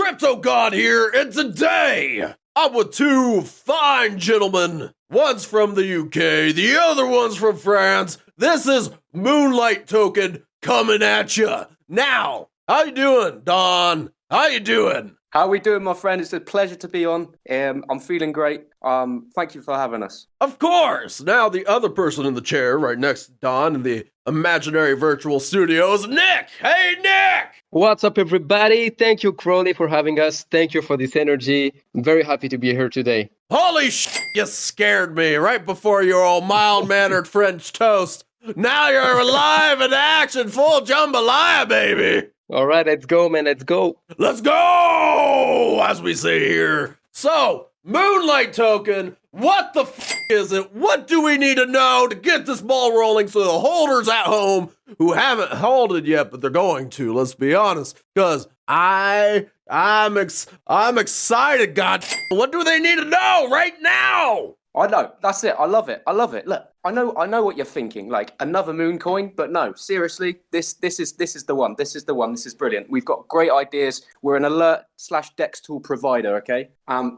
Crypto God here, and today I'm with two fine gentlemen. One's from the UK, the other one's from France. This is Moonlight Token coming at ya. Now, how you doing, Don? How you doing? How are we doing, my friend? It's a pleasure to be on. I'm feeling great. Thank you for having us. Of course! Now the other person in the chair right next to Don in the imaginary virtual studio is Nick! Hey, Nick! What's up, everybody? Thank you, Crowley, for having us. Thank you for this energy. I'm very happy to be here today. Holy shit, you scared me right before your old mild-mannered French toast. Now you're alive in action, full jambalaya, baby! All right, let's go, man. Let's go. Let's go, as we say here. So, Moonlight Token, what the f*** is it? What do we need to know to get this ball rolling so the holders at home who haven't held it yet, but they're going to, let's be honest, because I'm excited, God. What do they need to know right now? I know, that's it. I love it. Look, I know what you're thinking, like another moon coin, but no, seriously, this is the one. This is the one. This is brilliant. We've got great ideas. We're an alert/dex tool provider, okay?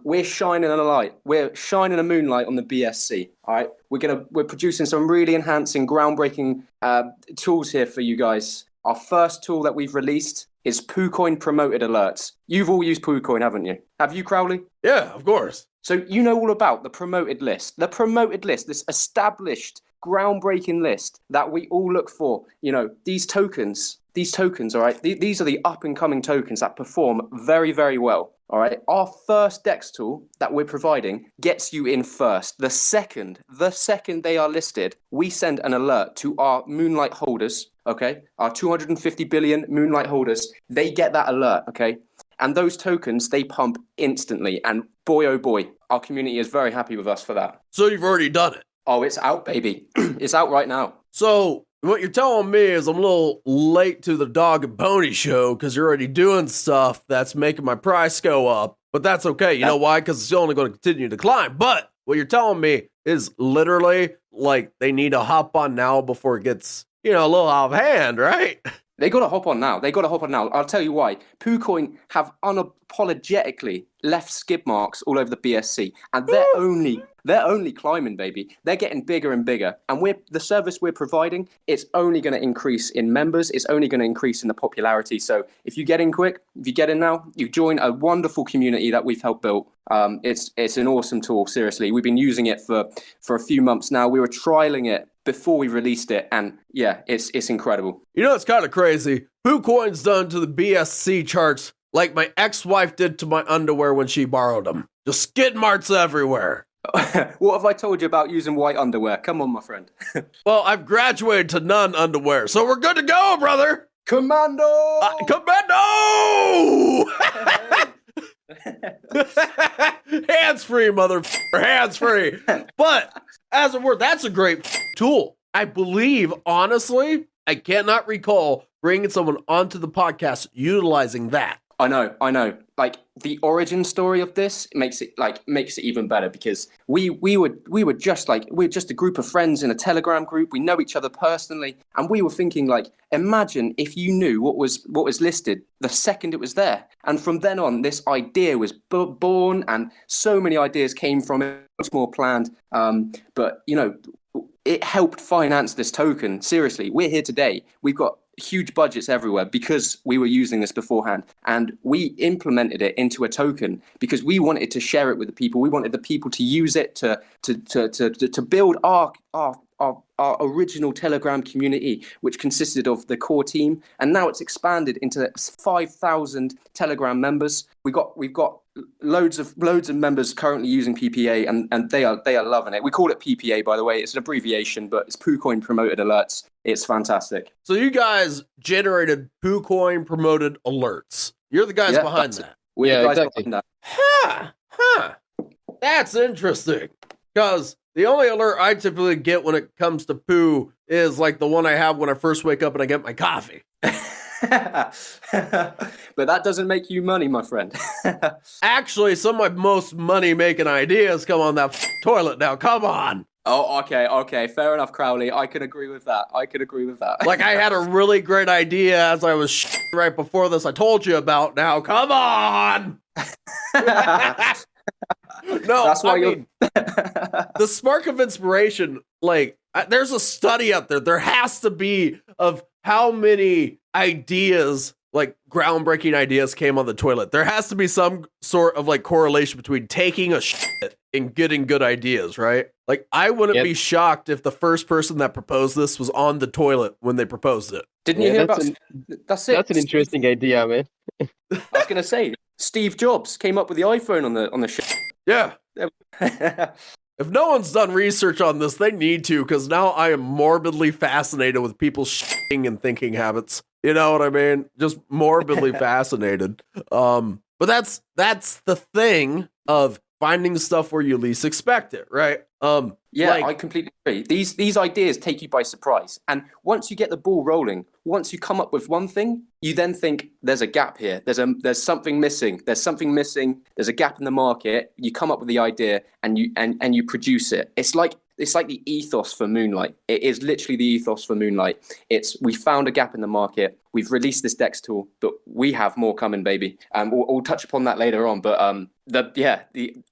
We're shining a light. We're shining a moonlight on the BSC. All right, we're producing some really enhancing, groundbreaking tools here for you guys. Our first tool that we've released is PooCoin promoted alerts. You've all used PooCoin, haven't you? Have you, Crowley? Yeah, of course. So you know all about the promoted list. The promoted list, this established, groundbreaking list that we all look for. You know, these tokens, all right? These are the up-and-coming tokens that perform very, very well, all right? Our first DEX tool that we're providing gets you in first. The second they are listed, we send an alert to our Moonlight holders, okay? Our 250 billion Moonlight holders, they get that alert, okay? And those tokens, they pump instantly. And boy, oh boy, our community is very happy with us for that. So you've already done it? Oh, it's out, baby. It's out right now. So what you're telling me is I'm a little late to the dog and pony show because you're already doing stuff that's making my price go up. But that's okay. You know why? Because it's only going to continue to climb. But what you're telling me is literally like they need to hop on now before it gets, a little out of hand, right? They got to hop on now. I'll tell you why. PooCoin have unapologetically left skid marks all over the BSC, and they're only climbing, baby. They're getting bigger and bigger, and the service we're providing, it's only going to increase in members. It's only going to increase in the popularity. So if you get in quick, if you get in now, you join a wonderful community that we've helped build. It's an awesome tool. Seriously, we've been using it for a few months now. We were trialing it before we released it, and yeah, it's incredible. It's kind of crazy. PooCoin's done to the BSC charts like my ex-wife did to my underwear when she borrowed them. Just skid marks everywhere. What have I told you about using white underwear? Come on, my friend. Well, I've graduated to none underwear, so we're good to go, brother. Commando! Commando! Hands free, motherfucker. Hands free. But as a word, that's a great tool. I believe, honestly, I cannot recall bringing someone onto the podcast utilizing that. I know. Like the origin story of this makes it even better because we're just a group of friends in a Telegram group. We know each other personally, and we were thinking imagine if you knew what was listed the second it was there. And from then on, this idea was born, and so many ideas came from it. Much more planned, but it helped finance this token. Seriously, we're here today. We've got huge budgets everywhere because we were using this beforehand, and we implemented it into a token because we wanted to share it with the people. We wanted the people to use it to build our original Telegram community, which consisted of the core team, and now it's expanded into 5,000 Telegram members. We've got loads of members currently using PPA, and they are loving it. We call it PPA, by the way. It's an abbreviation, but it's PooCoin promoted alerts. It's fantastic. So you guys generated PooCoin promoted alerts. You're the guys behind that. We're the guys behind that. Huh. That's interesting. Because the only alert I typically get when it comes to poo is like the one I have when I first wake up and I get my coffee. But that doesn't make you money, my friend. Actually, some of my most money-making ideas come on that toilet now. Come on. Oh, okay. Fair enough, Crowley. I can agree with that. Like, I had a really great idea as I was right before this I told you about. Now, come on! No, That's why I you're. mean, the spark of inspiration, like, there's a study out there. There has to be of how many ideas, like groundbreaking ideas, came on the toilet. There has to be some sort of like correlation between taking a shit and getting good ideas, right? Like, I wouldn't be shocked if the first person that proposed this was on the toilet when they proposed it. Didn't you hear about? That's it. That's an interesting idea, man. I was gonna say Steve Jobs came up with the iPhone on the ship. Yeah. If no one's done research on this, they need to, because now I am morbidly fascinated with people's shitting and thinking habits. You know what I mean? Just morbidly fascinated. But that's the thing of finding stuff where you least expect it, right? Yeah, I completely agree. These ideas take you by surprise. And once you get the ball rolling, once you come up with one thing, you then think there's a gap here. There's something missing. There's a gap in the market. You come up with the idea and you produce it. It's like the ethos for Moonlight. It is literally the ethos for Moonlight. We found a gap in the market. We've released this DEX tool, but we have more coming, baby. We'll touch upon that later on. But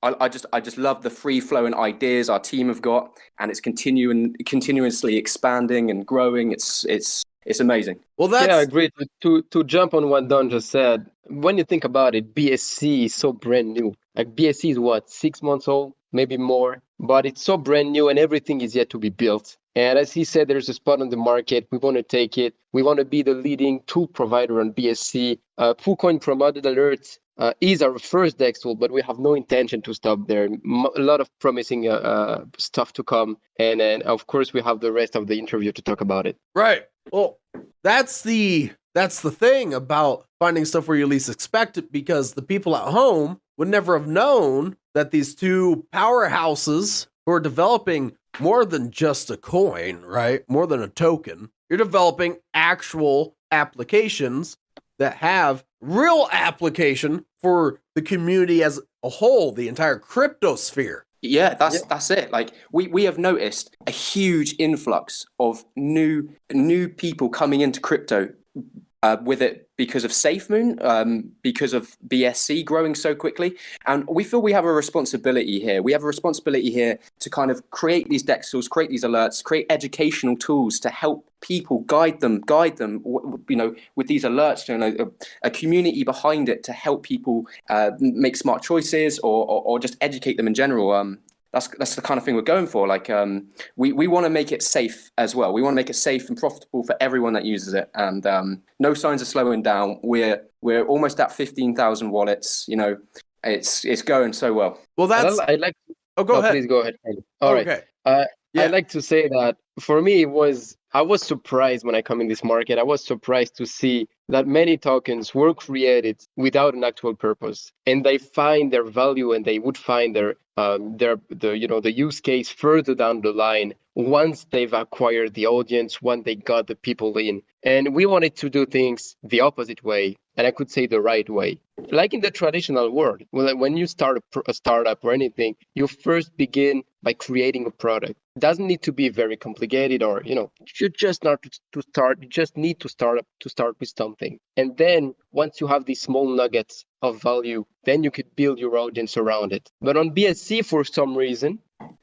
I just love the free flowing ideas our team have got, and it's continuously expanding and growing. It's amazing. Well, I agree. To jump on what Don just said, when you think about it, BSC is so brand new. Like, BSC is what, 6 months old, maybe more, but it's so brand new and everything is yet to be built. And as he said, there's a spot on the market. We want to take it. We want to be the leading tool provider on BSC. Fullcoin promoted alerts is our first DEX tool, but we have no intention to stop there. A lot of promising stuff to come. And then, of course, we have the rest of the interview to talk about it. Right. Well, that's the thing about finding stuff where you least expect it, because the people at home would never have known that these two powerhouses who are developing more than just a coin, right? More than a token. You're developing actual applications that have real application for the community as a whole, the entire crypto sphere. Yeah, that's it. Like, we have noticed a huge influx of new people coming into crypto with it because of SafeMoon, because of BSC growing so quickly. And we feel we have a responsibility here. We have a responsibility here to kind of create these DEX tools, create these alerts, create educational tools to help people, guide them, with these alerts, a community behind it to help people make smart choices or just educate them in general. That's the kind of thing we're going for. Like, we want to make it safe as well. We want to make it safe and profitable for everyone that uses it. And no signs of slowing down. We're almost at 15,000 wallets. It's going so well. Well, that's. I'd like. Go ahead. Please go ahead. All right. Okay. I'd like to say that for me, I was surprised when I come in this market. I was surprised to see that many tokens were created without an actual purpose, and they find their value and they would find the use case further down the line once they've acquired the audience, once they got the people in. And we wanted to do things the opposite way, and I could say the right way. Like in the traditional world, when you start a startup or anything, you first begin by creating a product. It doesn't need to be very complicated, or you just not to start. You just need to start with something, and then once you have these small nuggets of value, then you could build your audience around it. But on BSC, for some reason,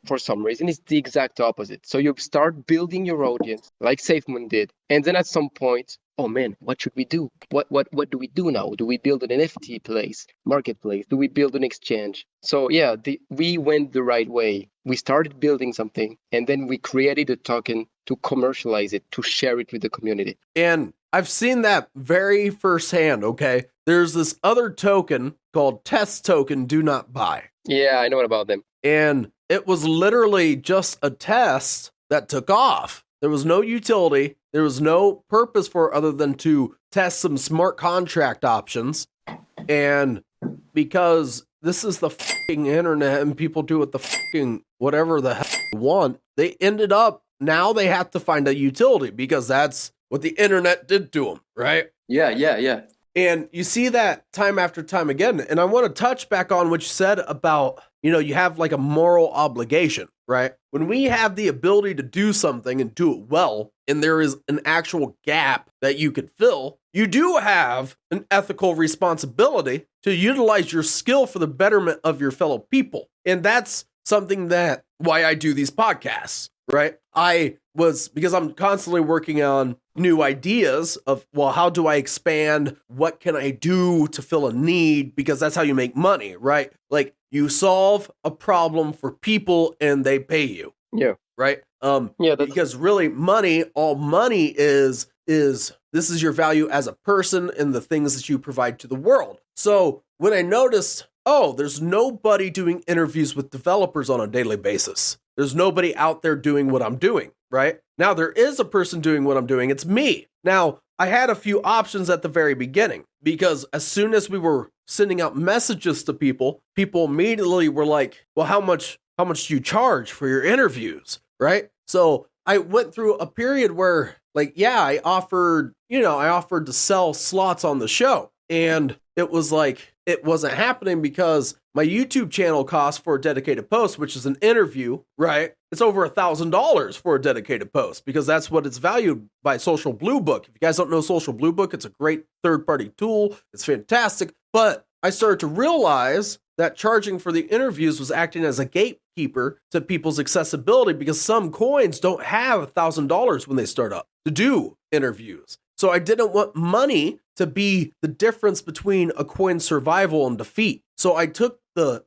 it's the exact opposite. So you start building your audience like SafeMoon did, and then at some point, oh man, what should we do? What do we do now? Do we build an NFT marketplace? Do we build an exchange? So yeah, we went the right way. We started building something, and then we created a token to commercialize it, to share it with the community. And I've seen that very firsthand, okay? There's this other token called Test Token Do Not Buy. Yeah, I know about them. And it was literally just a test that took off. There was no utility. There was no purpose for it other than to test some smart contract options. And because this is the fucking internet and people do what the fucking whatever the hell they want, they ended up, now they have to find a utility because that's what the internet did to them, right? Yeah. And you see that time after time again. And I want to touch back on what you said about, you have like a moral obligation, right? When we have the ability to do something and do it well, and there is an actual gap that you could fill, you do have an ethical responsibility to utilize your skill for the betterment of your fellow people. And that's something that why I do these podcasts, right? Because I'm constantly working on new ideas of, well, how do I expand? What can I do to fill a need? Because that's how you make money, right? Like you solve a problem for people and they pay you. Yeah. Right. Yeah. Because really all money is this is your value as a person and the things that you provide to the world. So when I noticed, there's nobody doing interviews with developers on a daily basis. There's nobody out there doing what I'm doing, right? Now there is a person doing what I'm doing. It's me. Now I had a few options at the very beginning because as soon as we were sending out messages to people immediately were like, well, how much do you charge for your interviews? Right? So I went through a period where I offered to sell slots on the show. And it was like, it wasn't happening because my YouTube channel costs for a dedicated post, which is an interview, right? It's over $1,000 for a dedicated post because that's what it's valued by Social Blue Book. If you guys don't know Social Blue Book, it's a great third-party tool. It's fantastic. But I started to realize that charging for the interviews was acting as a gatekeeper to people's accessibility because some coins don't have $1,000 when they start up to do interviews. So I didn't want money to be the difference between a coin's survival and defeat. So I took the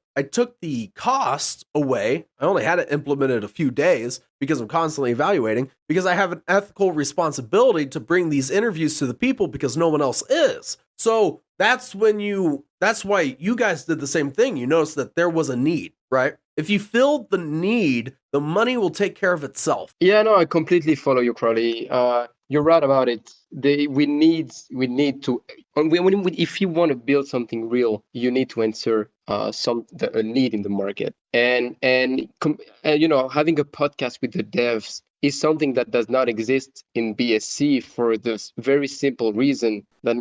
cost away. I only had it implemented a few days because I'm constantly evaluating, because I have an ethical responsibility to bring these interviews to the people because no one else is. So that's why you guys did the same thing. You noticed that there was a need, right? If you filled the need, the money will take care of itself. Yeah, no, I completely follow you, Crowley. You're right about it. We need to, if you want to build something real, you need to answer a need in the market. And having a podcast with the devs is something that does not exist in BSC for this very simple reason that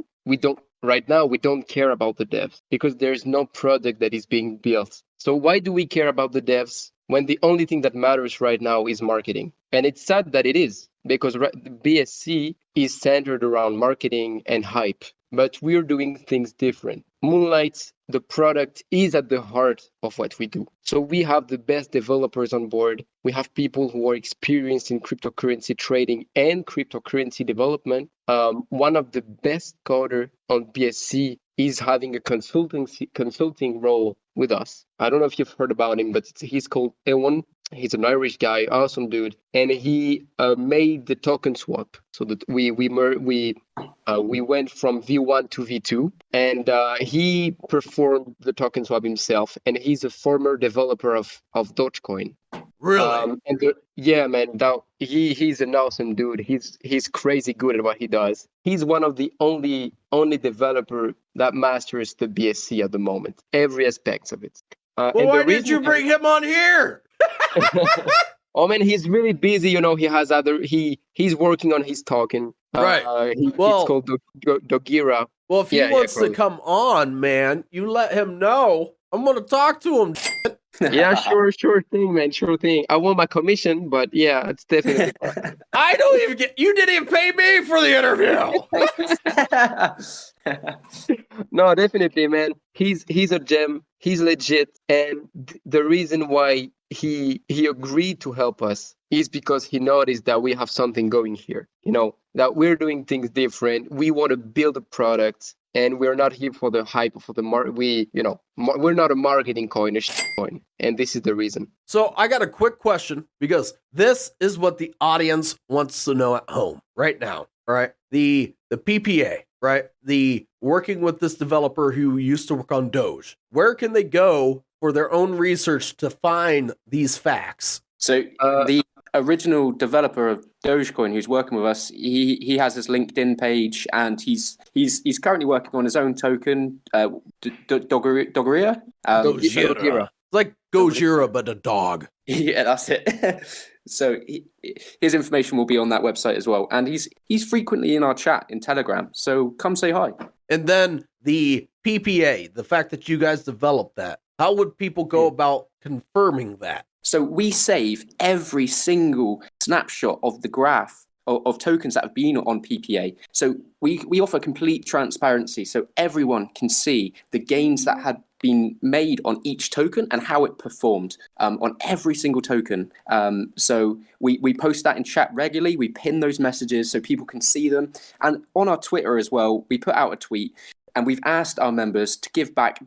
right now we don't care about the devs because there's no product that is being built. So why do we care about the devs when the only thing that matters right now is marketing? And it's sad that it is, because BSC is centered around marketing and hype, but we're doing things different. Moonlight, the product, is at the heart of what we do. So we have the best developers on board. We have people who are experienced in cryptocurrency trading and cryptocurrency development. One of the best coder on BSC is having a consulting role with us. I don't know if you've heard about him, but he's called Ewan. He's an Irish guy, awesome dude, and he made the Tokenoswap. So that we went from V1 to V2, and he performed the Tokenoswap himself. And he's a former developer of Dogecoin. Really? Yeah, man. He's an awesome dude. He's crazy good at what he does. He's one of the only developer that masters the BSC at the moment, every aspect of it. Well, why did you bring him on here? Oh man, he's really busy. He has he's working on his token. Right. It's called Dogira. Well, if he wants to come on, man, you let him know. I'm gonna talk to him. Yeah, sure thing, man. Sure thing. I want my commission, but yeah, it's definitely fine. I don't even you didn't even pay me for the interview. No, definitely, man. He's a gem. He's legit, and the reason why he agreed to help us is because he noticed that we have something going here. That we're doing things different. We want to build a product. And we're not here for the hype, for the we're not a marketing coin, a coin, and this is the reason. So I got a quick question because this is what the audience wants to know at home right now. All right, the PPA, right? The working with this developer who used to work on Doge. Where can they go for their own research to find these facts? So the original developer of Dogecoin, who's working with us, he has his LinkedIn page, and he's currently working on his own token, Dogeria. Gojira. It's like Gojira, but a dog. Yeah, that's it. So his information will be on that website as well, and he's frequently in our chat in Telegram. So come say hi. And then the PPA, the fact that you guys developed that. How would people go about confirming that? So we save every single snapshot of the graph of tokens that have been on PPA. So we offer complete transparency so everyone can see the gains that had been made on each token and how it performed on every single token. So we post that in chat regularly. We pin those messages so people can see them. And on our Twitter as well, we put out a tweet and we've asked our members to give back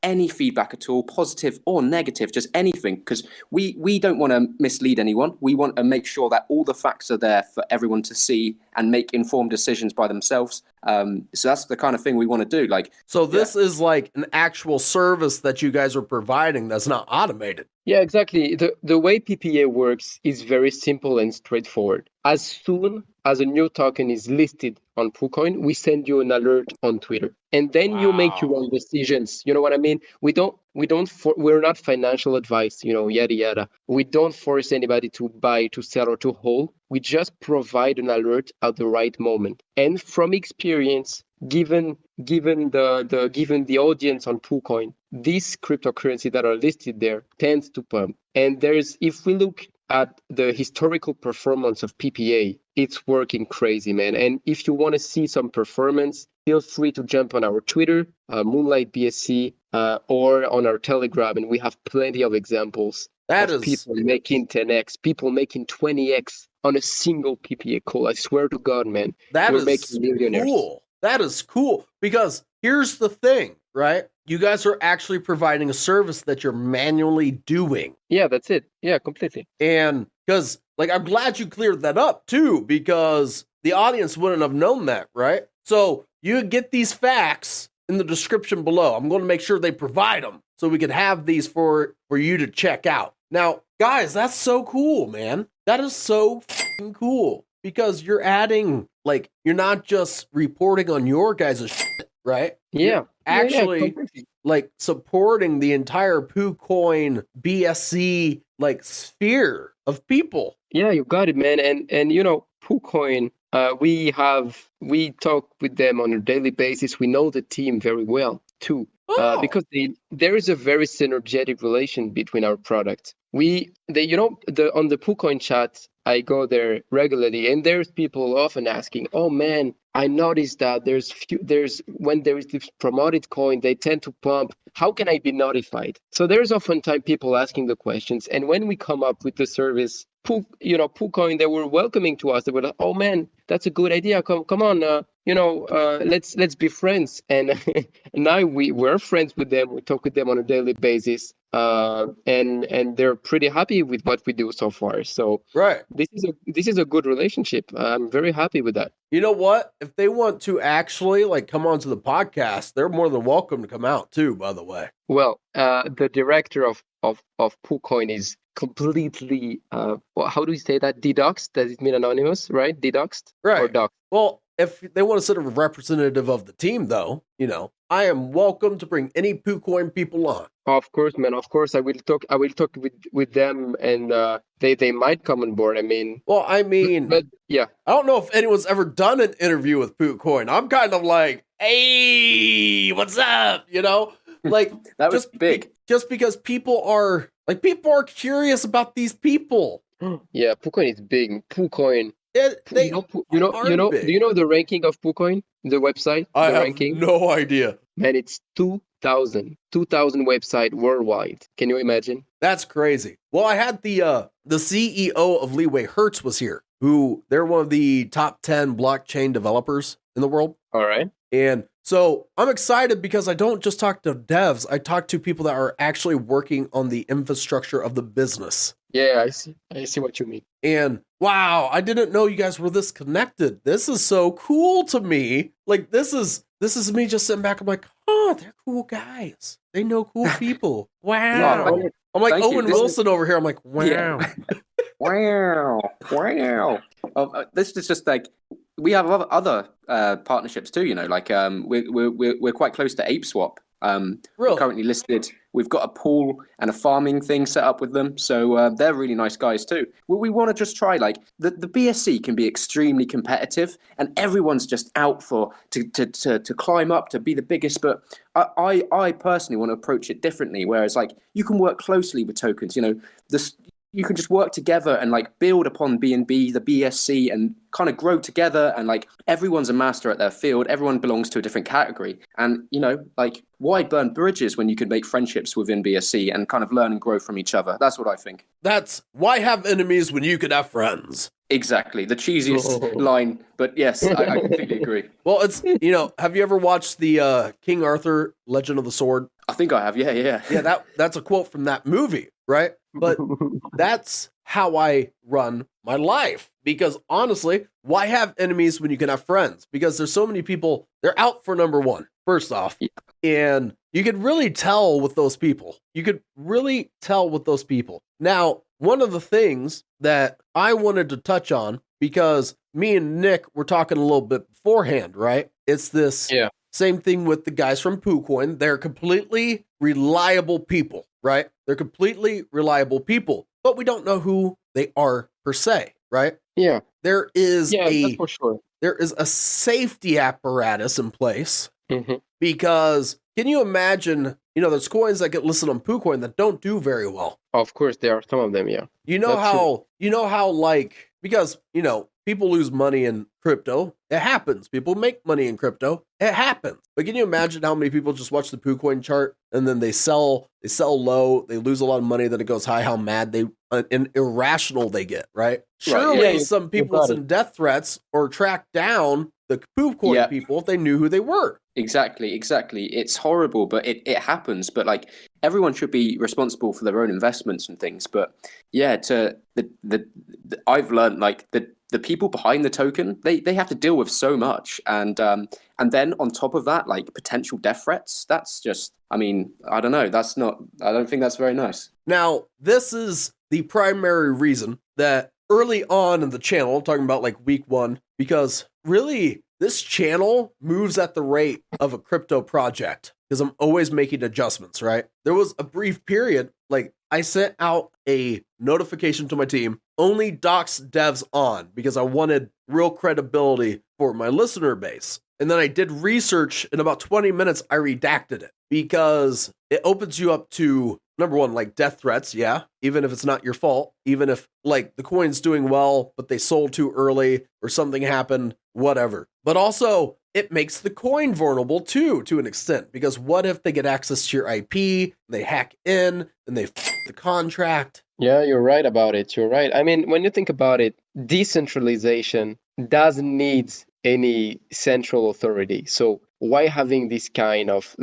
any feedback at all, positive or negative, just anything, because we don't want to mislead anyone. We want to make sure that all the facts are there for everyone to see and make informed decisions by themselves. So that's the kind of thing we want to do. So this is like an actual service that you guys are providing that's not automated. Yeah, exactly. The way PPA works is very simple and straightforward. As soon as a new token is listed on PooCoin, we send you an alert on Twitter, and then you make your own decisions. You know what I mean? We're not financial advice, yada yada. We don't force anybody to buy, to sell, or to hold. We just provide an alert at the right moment. And from experience, given the audience on PooCoin, these cryptocurrency that are listed there tends to pump. And if we look at the historical performance of PPA, it's working crazy, man. And if you want to see some performance, feel free to jump on our Twitter, Moonlight BSC, or on our Telegram, and we have plenty of examples of people making 10x, people making 20x on a single PPA call. I swear to God, man, we're making millionaires. Cool. That is cool, because here's the thing, right? You guys are actually providing a service that you're manually doing. Yeah, that's it. Yeah, completely. And because, I'm glad you cleared that up too, because the audience wouldn't have known that, right? So you get these facts in the description below. I'm going to make sure they provide them so we can have these for you to check out. Now, guys, that's so cool, man. That is so fucking cool, because you're adding, you're not just reporting on your guys' shit, right? Yeah. You're actually, supporting the entire PooCoin BSC, sphere of people. Yeah, you got it, man. And PooCoin, we talk with them on a daily basis. We know the team very well too, because there is a very synergetic relation between our products. On the PooCoin chat, I go there regularly, and there's people often asking, "Oh man, I noticed that when there is this promoted coin, they tend to pump. How can I be notified?" So there's oftentimes people asking the questions, and when we come up with the service, PooCoin, they were welcoming to us. They were like, "Oh man, that's a good idea. Come on, let's be friends." And now we're friends with them. We talk with them on a daily basis, and they're pretty happy with what we do so far. So right, this is a good relationship. I'm very happy with that. You know what? If they want to actually come onto the podcast, they're more than welcome to come out too. By the way, well, the director of PooCoin is completely how do you say that? Dedoxed? Does it mean anonymous? Right? Dedoxed? Right. Or doxed? Well, if they want to send a representative of the team, though, I am welcome to bring any PooCoin people on. Of course, man. Of course, I will talk with them, and they might come on board. But yeah, I don't know if anyone's ever done an interview with PooCoin. I'm kind of like, hey, what's up? that was big. Just because people are curious about these people. Yeah, PooCoin is big. PooCoin. Do you know the ranking of PooCoin, the website? I have ranking? No idea. Man, it's 2,000 website worldwide. Can you imagine? That's crazy. Well, I had the CEO of Leeway Hertz was here, who they're one of the top 10 blockchain developers in the world. All right. And so I'm excited because I don't just talk to devs. I talk to people that are actually working on the infrastructure of the business. Yeah, I see what you mean. And wow, I didn't know you guys were this connected. This is so cool to me. This is me just sitting back. I'm like, oh, they're cool guys. They know cool people. Wow. Yeah, I'm like Owen Wilson over here. I'm like, wow. Yeah. Wow. This is just we have other partnerships too. We're quite close to ApeSwap. We're currently listed. We've got a pool and a farming thing set up with them. So they're really nice guys too. We want to just try, like, the BSC can be extremely competitive and everyone's just out for to climb up, to be the biggest. But I personally want to approach it differently, whereas like you can work closely with tokens, you can just work together and like build upon BNB, the BSC, and kind of grow together. And like everyone's a master at their field. Everyone belongs to a different category. And, like why burn bridges when you could make friendships within BSC and kind of learn and grow from each other? That's what I think. That's why have enemies when you could have friends. Exactly. The cheesiest line. But yes, I completely agree. Well, it's, have you ever watched the King Arthur Legend of the Sword? I think I have. Yeah. Yeah, that's a quote from that movie, right? But that's how I run my life. Because honestly, why have enemies when you can have friends? Because there's so many people, they're out for number one, first off. Yeah. And you could really tell with those people. Now, one of the things that I wanted to touch on, because me and Nick were talking a little bit beforehand, right? It's this same thing with the guys from PooCoin. They're completely reliable people, right? They're completely reliable people, but we don't know who they are per se, right? Yeah. There is that's for sure. There is a safety apparatus in place because can you imagine, there's coins that get listed on PooCoin that don't do very well. Of course, there are some of them, yeah. Because, people lose money in crypto. It happens. People make money in crypto. It happens. But can you imagine how many people just watch the PooCoin chart and then they sell low, they lose a lot of money, then it goes high, how mad and irrational they get, right? Surely some people send death threats or track down the PooCoin people if they knew who they were. Exactly. It's horrible, but it happens. But like everyone should be responsible for their own investments and things. But yeah, I've learned like the people behind the token, they have to deal with so much, and then on top of that, like potential death threats. That's just, I don't know. I don't think that's very nice. Now, this is the primary reason that early on in the channel, I'm talking about like week 1, because really this channel moves at the rate of a crypto project because I'm always making adjustments, right? There was a brief period, like I sent out a notification to my team, only docs devs on, because I wanted real credibility for my listener base. And then I did research. In about 20 minutes, I redacted it because it opens you up to, number one, like death threats. Yeah. Even if it's not your fault, even if like the coin's doing well, but they sold too early or something happened, whatever. But also it makes the coin vulnerable too, to an extent, because what if they get access to your IP, they hack in and they the contract? Yeah, you're right about it. You're right. When you think about it, decentralization doesn't need any central authority. So why having this kind of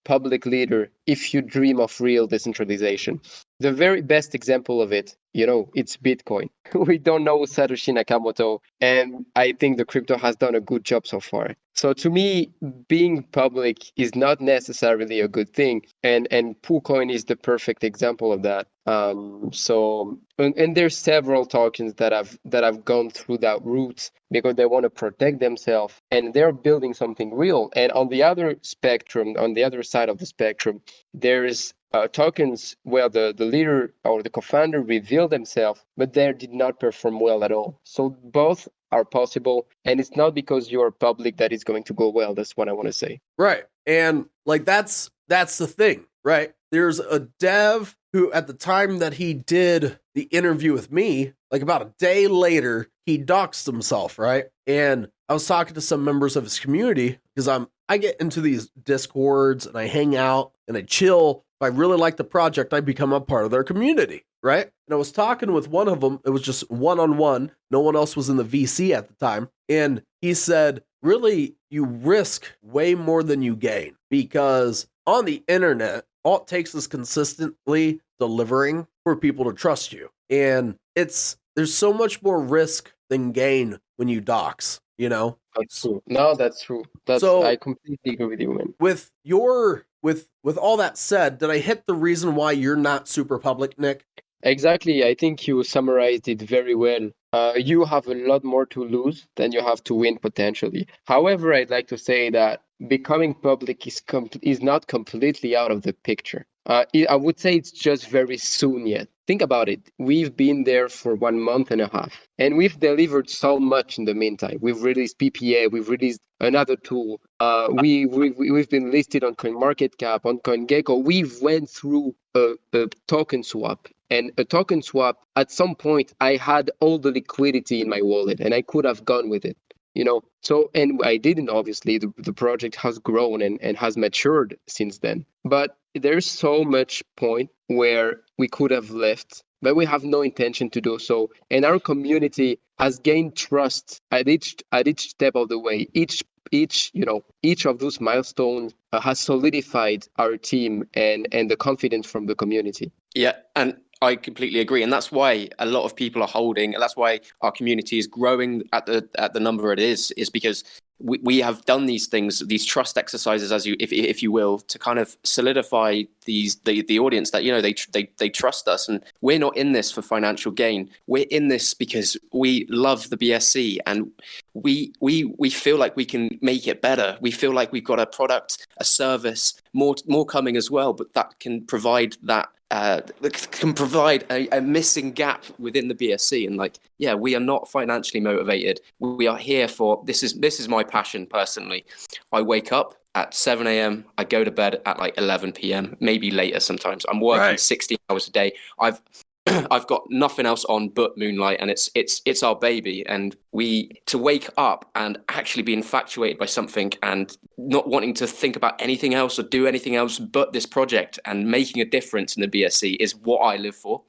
public leader if you dream of real decentralization? The very best example of it, it's Bitcoin. We don't know Satoshi Nakamoto, and I think the crypto has done a good job so far. So to me, being public is not necessarily a good thing, and PooCoin is the perfect example of that. And there's several tokens that have gone through that route because they want to protect themselves and they're building something real. And on the other side of the spectrum, there's tokens where the leader or the co-founder revealed themselves, but they did not perform well at all. So both are possible, and it's not because you're public that it's going to go well. That's what I want to say. Right. And like that's the thing, right? There's a dev who at the time that he did the interview with me, like about a day later, he doxed himself, right? And I was talking to some members of his community because I get into these Discords and I hang out and I chill. If I really like the project, I become a part of their community, right? And I was talking with one of them. It was just one-on-one. No one else was in the VC at the time. And he said, really, you risk way more than you gain, because on the internet, all it takes is consistently delivering for people to trust you. And there's so much more risk than gain when you dox, That's true. No, that's true. I completely agree with you, man. With all that said, did I hit the reason why you're not super public, Nick? Exactly. I think you summarized it very well. you have a lot more to lose than you have to win potentially. However, I'd like to say that becoming public is not completely out of the picture. I would say it's just very soon yet. Think about it. We've been there for 1 month and a half, and we've delivered so much in the meantime. We've released PPA, we've released another tool. We've been listed on CoinMarketCap, on CoinGecko. We've went through a token swap. And a token swap, at some point, I had all the liquidity in my wallet, and I could have gone with it. So, and I didn't, obviously. The project has grown and has matured since then. But there's so much point where we could have left, but we have no intention to do so. And our community has gained trust at each step of the way. Each of those milestones has solidified our team and the confidence from the community. Yeah, and I completely agree, and that's why a lot of people are holding, and that's why our community is growing at the number it is because we have done these things, these trust exercises, if you will, to kind of solidify the audience that they trust us, and we're not in this for financial gain. We're in this because we love the BSC, and we feel like we can make it better. We feel like we've got a product, a service, more coming as well, but that can provide that. Can provide a missing gap within the BSC, and we are not financially motivated. We are here for this is my passion personally. I wake up at 7 a.m. I go to bed at 11 p.m. maybe later sometimes. I'm working 16 hours a day. I've got nothing else on but Moonlight, and it's our baby. And to wake up and actually be infatuated by something and not wanting to think about anything else or do anything else but this project and making a difference in the BSC is what I live for.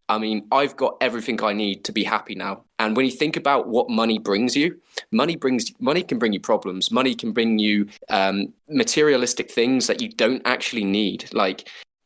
I mean, I've got everything I need to be happy now. And when you think about what money brings you, money can bring you problems. Money can bring you materialistic things that you don't actually need.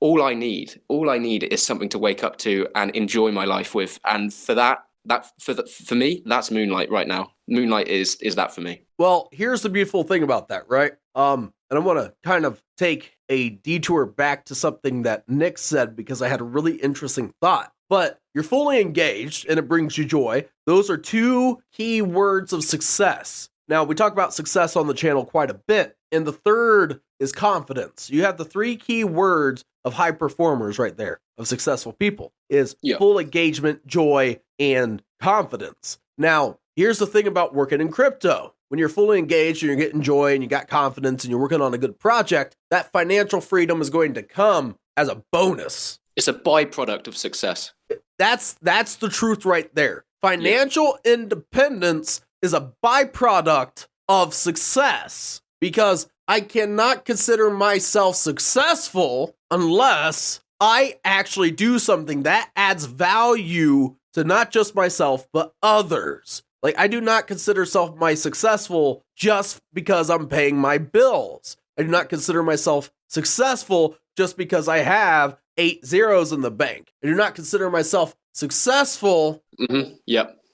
All I need is something to wake up to and enjoy my life with. And for me, that's Moonlight right now. Moonlight is that for me. Well, here's the beautiful thing about that, right? And I want to kind of take a detour back to something that Nick said because I had a really interesting thought. But you're fully engaged and it brings you joy. Those are two key words of success. Now, we talk about success on the channel quite a bit. And the third is confidence. You have the three key words of high performers right there, of successful people, is full engagement, joy, and confidence. Now, here's the thing about working in crypto. When you're fully engaged and you're getting joy and you got confidence and you're working on a good project, that financial freedom is going to come as a bonus. It's a byproduct of success. That's the truth right there. Financial independence is a byproduct of success, because I cannot consider myself successful unless I actually do something that adds value to not just myself, but others. I do not consider myself successful just because I'm paying my bills. I do not consider myself successful just because I have 8 zeros in the bank. I do not consider myself successful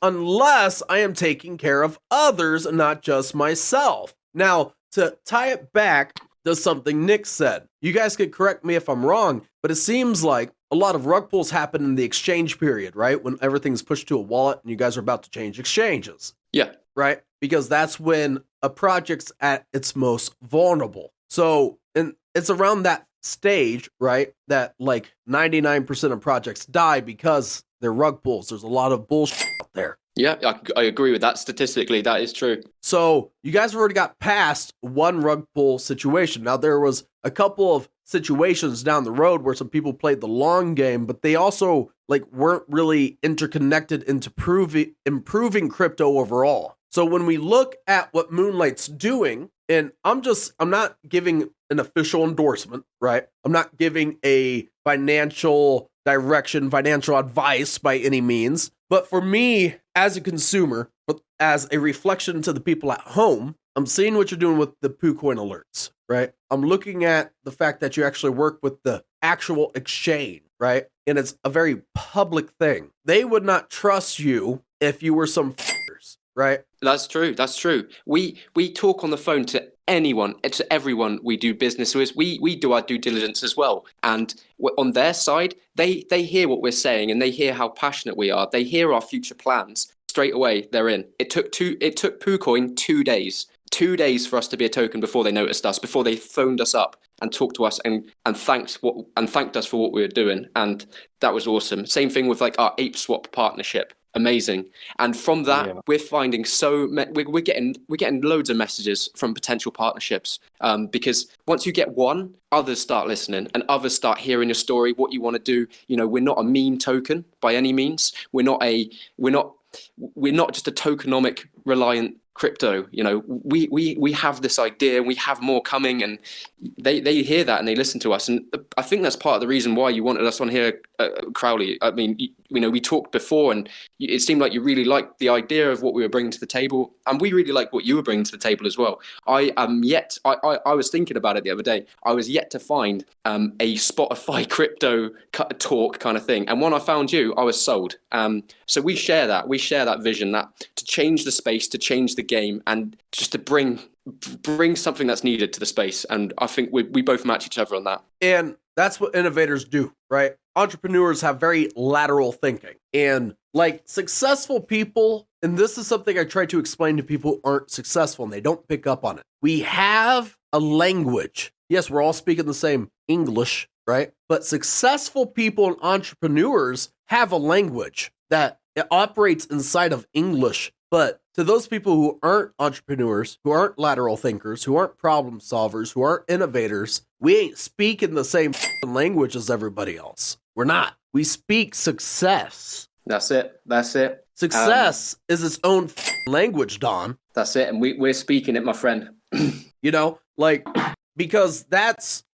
unless I am taking care of others and not just myself. Now, to tie it back to something Nick said, you guys could correct me if I'm wrong, but it seems like a lot of rug pulls happen in the exchange period, right? When everything's pushed to a wallet and you guys are about to change exchanges. Yeah. Right? Because that's when a project's at its most vulnerable. So, and it's around that stage, right, that 99% of projects die because they're rug pulls. There's a lot of bullshit out there. Yeah, I agree with that. Statistically, that is true. So you guys have already got past one rug pull situation. Now, there was a couple of situations down the road where some people played the long game, but they also weren't really interconnected into improving crypto overall. So when we look at what Moonlight's doing, and I'm not giving an official endorsement, right? I'm not giving a financial direction, financial advice by any means. But for me, as a consumer, but as a reflection to the people at home, I'm seeing what you're doing with the PooCoin alerts, right? I'm looking at the fact that you actually work with the actual exchange, right? And it's a very public thing. They would not trust you if you were some f***ers, right? That's true. That's true. We talk on the phone to anyone, to everyone we do business with. We do our due diligence as well. And on their side, they hear what we're saying and they hear how passionate we are. They hear our future plans. straight away they're in. It took PooCoin 2 days. 2 days for us to be a token before they noticed us, before they phoned us up and talked to us and thanked us for what we were doing. And that was awesome. Same thing with like our ApeSwap partnership. Amazing. And from that, we're finding we're getting loads of messages from potential partnerships, because once you get one, others start listening and others start hearing your story, what you want to do. You know, we're not a meme token by any means. We're not just a tokenomic reliant crypto. You know, we have this idea and we have more coming, and they hear that and they listen to us. And I think that's part of the reason why you wanted us on here, Crowley. I mean, you know, we talked before and it seemed like you really liked the idea of what we were bringing to the table, and we really like what you were bringing to the table as well. I was thinking about it the other day. I was yet to find a Spotify crypto talk kind of thing, and when I found you, I was sold. So we share that vision, that to change the space, to change the game, and just to bring something that's needed to the space. And I think we both match each other on that. And that's what innovators do, right? Entrepreneurs have very lateral thinking, and like successful people, and this is something I try to explain to people who aren't successful and they don't pick up on it. We have a language. Yes, we're all speaking the same English, right? But successful people and entrepreneurs have a language that it operates inside of English. But to those people who aren't entrepreneurs, who aren't lateral thinkers, who aren't problem solvers, who aren't innovators, we ain't speaking the same language as everybody else. We're not. We speak success. That's it. Success is its own language, Don. That's it. And we're speaking it, my friend. You know, like, because I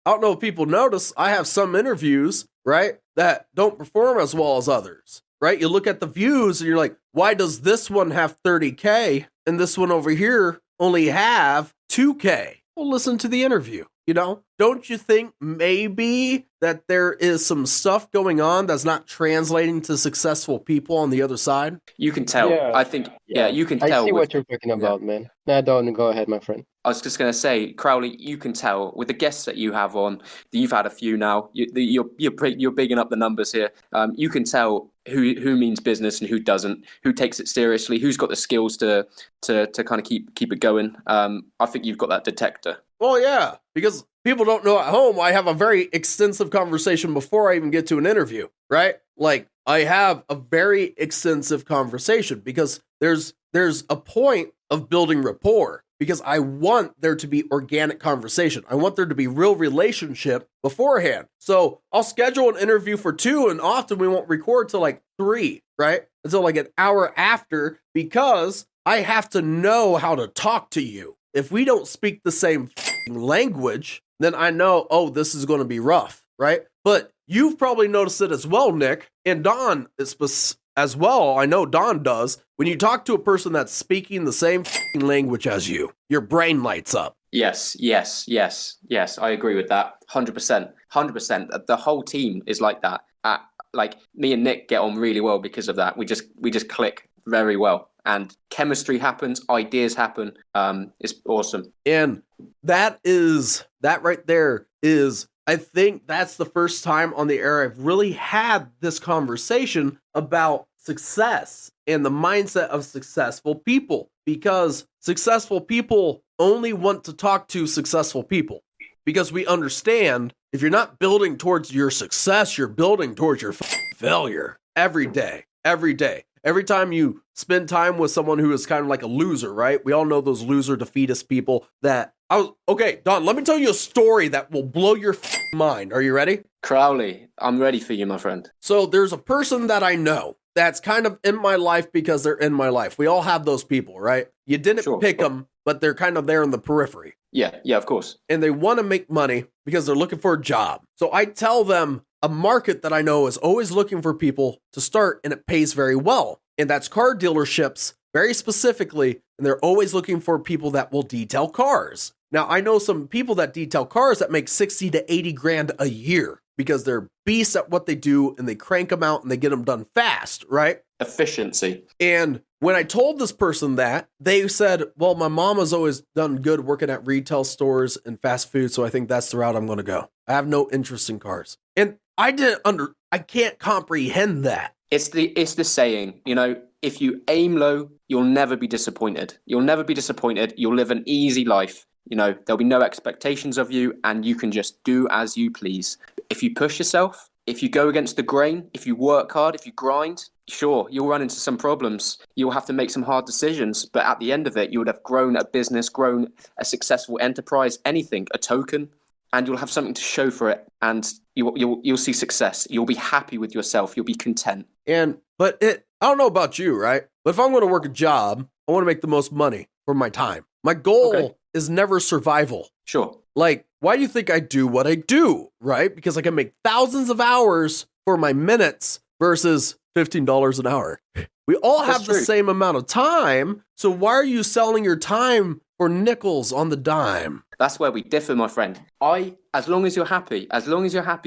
don't know if people notice, I have some interviews, right, that don't perform as well as others, right? You look at the views and you're like, why does this one have 30K and this one over here only have 2K? Well, listen to the interview, you know? Don't you think maybe that there is some stuff going on that's not translating to successful people on the other side? You can tell. Yeah. I think, you can tell. I see what you're talking about, man. No, don't go ahead, my friend. I was just going to say, Crowley, you can tell with the guests that you have on. You've had a few now. You're bigging up the numbers here. You can tell who means business and who doesn't. Who takes it seriously. Who's got the skills to kind of keep it going. I think you've got that detector. Well, yeah, because people don't know at home, I have a very extensive conversation before I even get to an interview, right? Like, I have a very extensive conversation because there's a point of building rapport, because I want there to be organic conversation. I want there to be real relationship beforehand. So I'll schedule an interview for 2, and often we won't record till like 3, right? Until like an hour after, because I have to know how to talk to you. If we don't speak the same language, then I know, oh, this is going to be rough, right? But you've probably noticed it as well, Nick, and Don as well. I know Don does. When you talk to a person that's speaking the same language as you, your brain lights up. Yes. I agree with that. 100%. The whole team is like that. Like me and Nick get on really well because of that. We just click very well. And chemistry happens, ideas happen. It's awesome. And that right there is, I think that's the first time on the air I've really had this conversation about success and the mindset of successful people, because successful people only want to talk to successful people, because we understand if you're not building towards your success, you're building towards your failure every day. Every time you spend time with someone who is kind of like a loser, right? We all know those loser defeatist people okay, Don, let me tell you a story that will blow your mind. Are you ready? Crowley, I'm ready for you, my friend. So there's a person that I know that's kind of in my life because they're in my life. We all have those people, right? You didn't pick them, but they're kind of there in the periphery. Yeah, of course. And they want to make money because they're looking for a job. So I tell them a market that I know is always looking for people to start, and it pays very well. And that's car dealerships, very specifically, and they're always looking for people that will detail cars. Now, I know some people that detail cars that make 60 to 80 grand a year because they're beasts at what they do, and they crank them out and they get them done fast, right? Efficiency. And when I told this person that, they said, well, my mom has always done good working at retail stores and fast food, so I think that's the route I'm going to go. I have no interest in cars. And I can't comprehend that. It's the saying, you know, if you aim low, you'll never be disappointed. You'll never be disappointed. You'll live an easy life. You know, there'll be no expectations of you, and you can just do as you please. If you push yourself, if you go against the grain, if you work hard, if you grind, sure, you'll run into some problems. You'll have to make some hard decisions. But at the end of it, you would have grown a business, grown a successful enterprise, anything, a token, and you'll have something to show for it. And you'll see success. You'll be happy with yourself. You'll be content. But I don't know about you, right? But if I'm going to work a job, I want to make the most money for my time. My goal is never survival. Sure. Like, why do you think I do what I do, right? Because I can make thousands of hours for my minutes versus $15 an hour. We all have the same amount of time. So why are you selling your time for nickels on the dime? That's where we differ, my friend. As long as you're happy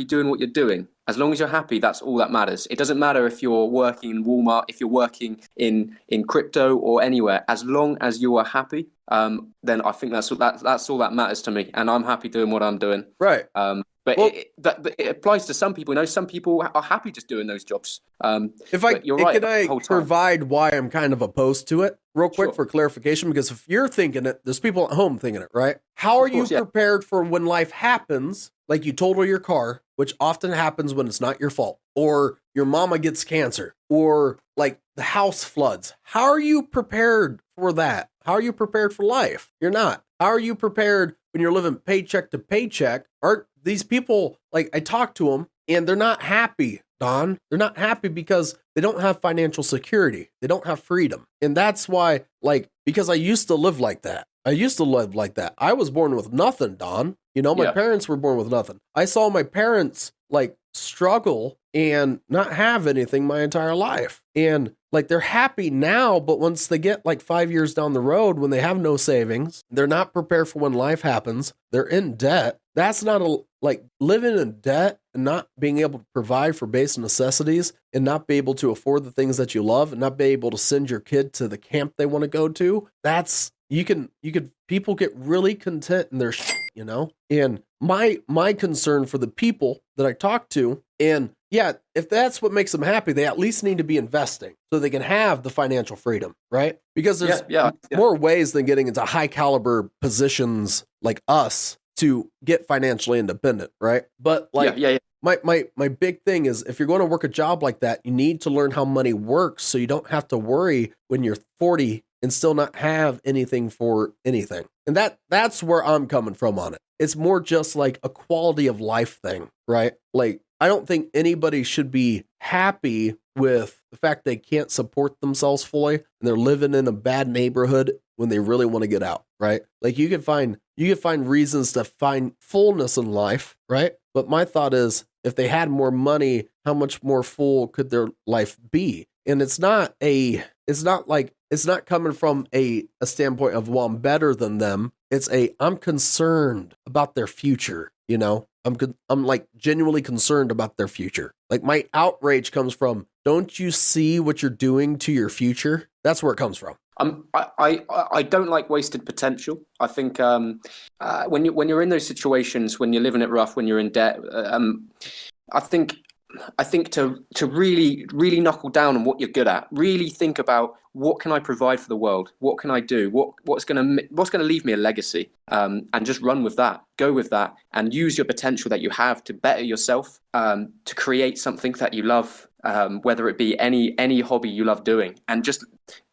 doing what you're doing, as long as you're happy, that's all that matters. It doesn't matter if you're working in Walmart, if you're working in crypto or anywhere. As long as you are happy, then I think that's all that matters to me. And I'm happy doing what I'm doing. Right. But it applies to some people. You know, some people are happy just doing those jobs. You're right. Can I provide why I'm kind of opposed to it real quick for clarification? Because if you're thinking it, there's people at home thinking it, right? How are you prepared for when life happens, like you total your car, which often happens when it's not your fault, or your mama gets cancer, or like the house floods? How are you prepared for that? How are you prepared for life? You're not. How are you prepared when you're living paycheck to paycheck? Aren't these people, like, I talk to them and they're not happy, Don. They're not happy because they don't have financial security. They don't have freedom. And that's why, like, because I used to live like that. I was born with nothing, Don. You know, my parents were born with nothing. I saw my parents, like, struggle and not have anything my entire life. And like, they're happy now, but once they get like 5 years down the road, when they have no savings, they're not prepared for when life happens, they're in debt. That's not like living in debt and not being able to provide for basic necessities and not be able to afford the things that you love and not be able to send your kid to the camp they want to go to. That's, people get really content in their shit, you know? And my concern for the people that I talk to, and yeah, if that's what makes them happy, they at least need to be investing so they can have the financial freedom, right? Because there's more ways than getting into high caliber positions like us to get financially independent, right? But like, my big thing is, if you're going to work a job like that, you need to learn how money works so you don't have to worry when you're 40 and still not have anything for anything. And that's where I'm coming from on it. It's more just like a quality of life thing, right? Like, I don't think anybody should be happy with the fact they can't support themselves fully and they're living in a bad neighborhood when they really want to get out, right? Like, you can find reasons to find fullness in life, right? But my thought is, if they had more money, how much more full could their life be? And it's not coming from a standpoint of, well, I'm better than them. It's I'm concerned about their future, you know? I'm like genuinely concerned about their future. Like, my outrage comes from, don't you see what you're doing to your future? That's where it comes from. I don't like wasted potential. I think when you're in those situations, when you're living it rough, when you're in debt, I think to really knuckle down on what you're good at, really think about, what can I provide for the world? What can I do? What's gonna leave me a legacy? And just run with that, go with that, and use your potential that you have to better yourself, to create something that you love, whether it be any hobby you love doing, and just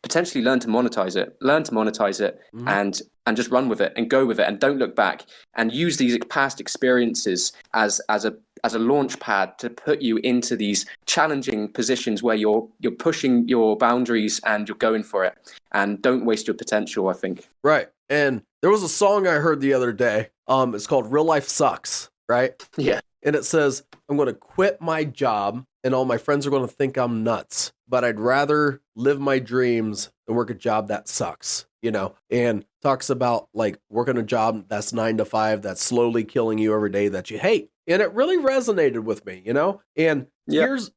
potentially learn to monetize it, mm-hmm. and just run with it and go with it, and don't look back, and use these past experiences as a launch pad to put you into these challenging positions where you're pushing your boundaries and you're going for it, and don't waste your potential, I think. Right. And there was a song I heard the other day. It's called Real Life Sucks, right? Yeah. And it says, I'm going to quit my job and all my friends are going to think I'm nuts, but I'd rather live my dreams than work a job that sucks, you know? And talks about like working a job that's 9 to 5, that's slowly killing you every day, that you hate. And it really resonated with me, you know? And here's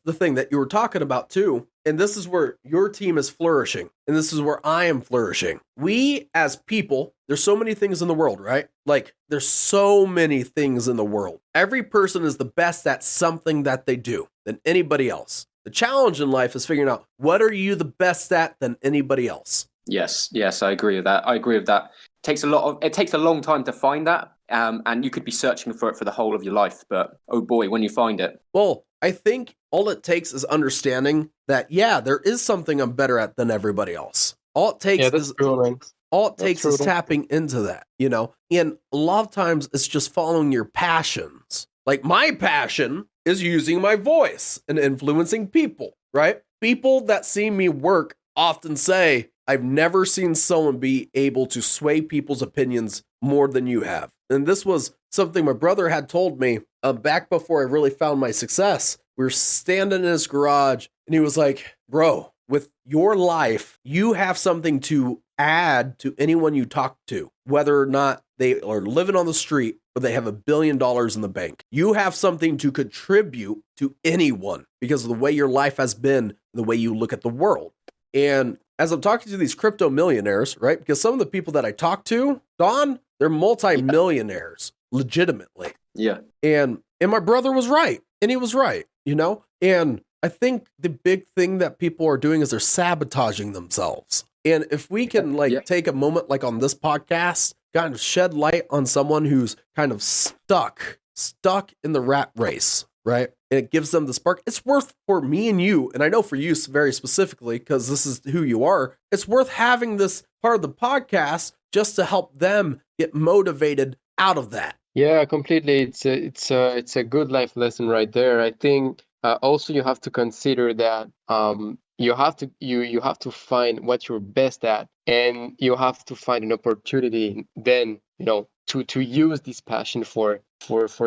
the thing that you were talking about too. And this is where your team is flourishing. And this is where I am flourishing. We as people, there's so many things in the world, right? Like, there's so many things in the world. Every person is the best at something that they do than anybody else. The challenge in life is figuring out what are you the best at than anybody else. Yes, I agree with that. It takes a long time to find that, and you could be searching for it for the whole of your life. But oh boy, when you find it. Well, I think all it takes is understanding that, yeah, there is something I'm better at than everybody else. All it takes is tapping into that, you know? And a lot of times it's just following your passions. Like my passion is using my voice and influencing people, right? People that see me work often say, I've never seen someone be able to sway people's opinions more than you have. And this was something my brother had told me back before I really found my success. We were standing in his garage and he was like, bro, with your life, you have something to add to anyone you talk to, whether or not they are living on the street or they have $1 billion in the bank. You have something to contribute to anyone because of the way your life has been, the way you look at the world. And as I'm talking to these crypto millionaires, right? Because some of the people that I talk to, Don, they're multi-millionaires, legitimately. Yeah. And my brother was right. And he was right, you know? And I think the big thing that people are doing is they're sabotaging themselves. And if we can take a moment like on this podcast, kind of shed light on someone who's kind of stuck in the rat race, right? And it gives them the spark. It's worth for me and you, and I know for you very specifically, because this is who you are, it's worth having this part of the podcast just to help them get motivated out of that. Yeah, completely. It's a good life lesson right there. I think also you have to consider that you have to find what you're best at, and you have to find an opportunity then, to use this passion for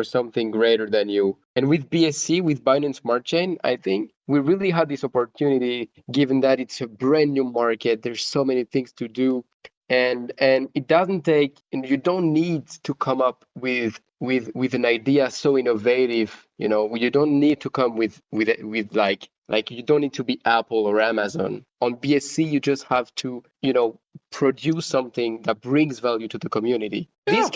something greater than you. And with BSC, with Binance Smart Chain, I think we really had this opportunity, given that it's a brand new market. There's so many things to do, and it doesn't take, and you don't need to come up with an idea so innovative. You don't need to come with like you don't need to be Apple or Amazon. On BSC, you just have to, produce something that brings value to the community. Yeah.